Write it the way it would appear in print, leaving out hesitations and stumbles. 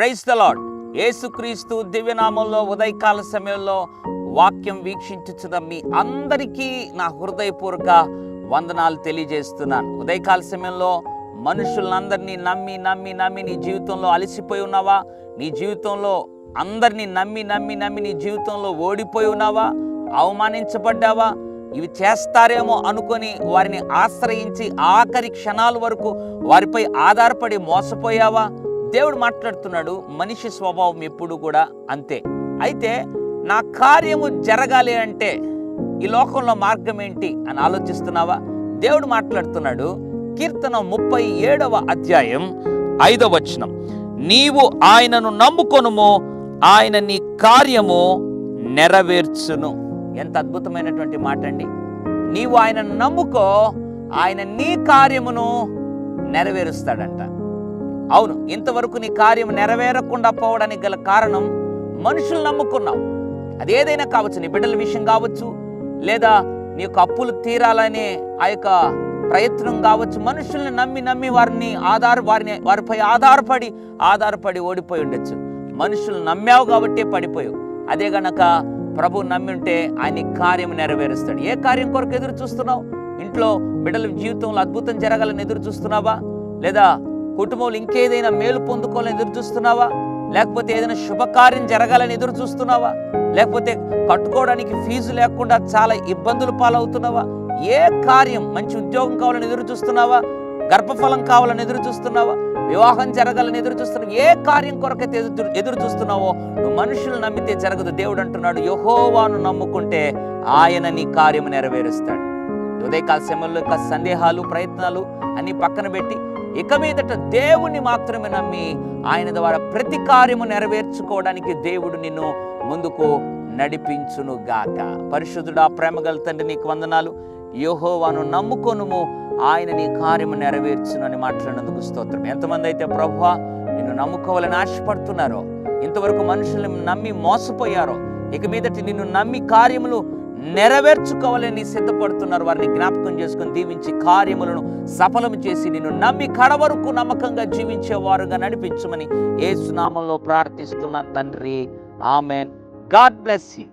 Praise the lord. యేసుక్రీస్తు దివ్యనామంలో ఉదయకాల సమయంలో వాక్యం వీక్షించుచున్న మీ అందరికీ నా హృదయపూర్వక వందనాలు తెలియజేస్తున్నాను. ఉదయకాల సమయంలో మనుషులందరినీ నమ్మి నమ్మి నమ్మి నీ జీవితంలో అలసిపోయి ఉన్నావా? నీ జీవితంలో అందరినీ నమ్మి నమ్మి నమ్మి నీ జీవితంలో ఓడిపోయి ఉన్నావా? అవమానించబడ్డావా? ఇవి చేస్తారేమో అనుకొని వారిని ఆశ్రయించి ఆఖరి క్షణాల వరకు వారిపై ఆధారపడి మోసపోయావా? దేవుడు మాట్లాడుతున్నాడు, మనిషి స్వభావం ఎప్పుడు కూడా అంతే. అయితే నా కార్యము జరగాలి అంటే ఈ లోకంలో మార్గం ఏంటి అని ఆలోచిస్తున్నావా? దేవుడు మాట్లాడుతున్నాడు, కీర్తన 37వ అధ్యాయం 5వ వచనం, నీవు ఆయనను నమ్ముకొనుము, ఆయన నీ కార్యము నెరవేర్చును. ఎంత అద్భుతమైనటువంటి మాట అండి. నీవు ఆయనను నమ్ముకో, ఆయన నీ కార్యమును నెరవేరుస్తాడంట. అవును, ఇంతవరకు నీ కార్యం నెరవేరకుండా పోవడానికి గల కారణం మనుషులు నమ్ముకున్నావు. అదేదైనా కావచ్చు, నీ బిడ్డల విషయం కావచ్చు, లేదా నీ యొక్క అప్పులు తీరాలనే ఆ యొక్క ప్రయత్నం కావచ్చు. మనుషుల్ని నమ్మి నమ్మి వారిపై ఆధారపడి ఓడిపోయి ఉండొచ్చు. మనుషులు నమ్మావు కాబట్టే పడిపోయావు. అదే గనక ప్రభు నమ్మి ఉంటే ఆయన కార్యం నెరవేరుస్తాడు. ఏ కార్యం కొరకు ఎదురు చూస్తున్నావు? ఇంట్లో బిడ్డల జీవితంలో అద్భుతం జరగాలని ఎదురు చూస్తున్నావా? లేదా కుటుంబంలో ఇంకేదైనా మేలు పొందుకోవాలని ఎదురు చూస్తున్నావా? లేకపోతే ఏదైనా శుభకార్యం జరగాలని ఎదురు చూస్తున్నావా? లేకపోతే కట్టుకోవడానికి ఫీజు లేకుండా చాలా ఇబ్బందులు పాలవుతున్నావా? ఏ కార్యం, మంచి ఉద్యోగం కావాలని ఎదురు చూస్తున్నావా? గర్భఫలం కావాలని ఎదురు చూస్తున్నావా? వివాహం జరగాలని ఎదురు చూస్తున్నావు? ఏ కార్యం కొరకైతే ఎదురు చూస్తున్నావో నువ్వు మనుషులు నమ్మితే జరగదు. దేవుడు అంటున్నాడు, యెహోవాను నమ్ముకుంటే ఆయన నీ కార్యము నెరవేరుస్తాడు. ఉదయకాల సమయంలో సందేహాలు, ప్రయత్నాలు అన్ని పక్కన పెట్టి ఇక మీదట దేవుణ్ణి మాత్రమే నమ్మి ఆయన ద్వారా ప్రతి కార్యము నెరవేర్చుకోవడానికి దేవుడు నిన్ను ముందుకు నడిపించును గాక. పరిశుద్ధుడా, ప్రేమగల తండ్రి, నీకు వందనాలు. యెహోవాను నమ్ముకొనుము, ఆయన నీ కార్యము నెరవేర్చును అని మాట్లాడినందుకు స్తోత్రం. ఎంతమంది అయితే ప్రభువా నిన్ను నమ్ముకోవాలని ఆశపడుతున్నారో, ఇంతవరకు మనుషులను నమ్మి మోసపోయారో, ఇక మీదటి నిన్ను నమ్మి కార్యములు నెరవేర్చుకోవాలని సిద్ధపడుతున్నారు, వారిని జ్ఞాపకం చేసుకుని దీవించి కార్యములను సఫలం చేసి నిన్ను నమ్మి కడవరకు నమ్మకంగా జీవించే వారుగా నడిపించమని యేసు నామములో ప్రార్థిస్తున్నాను తండ్రి. ఆమెన్. God bless you.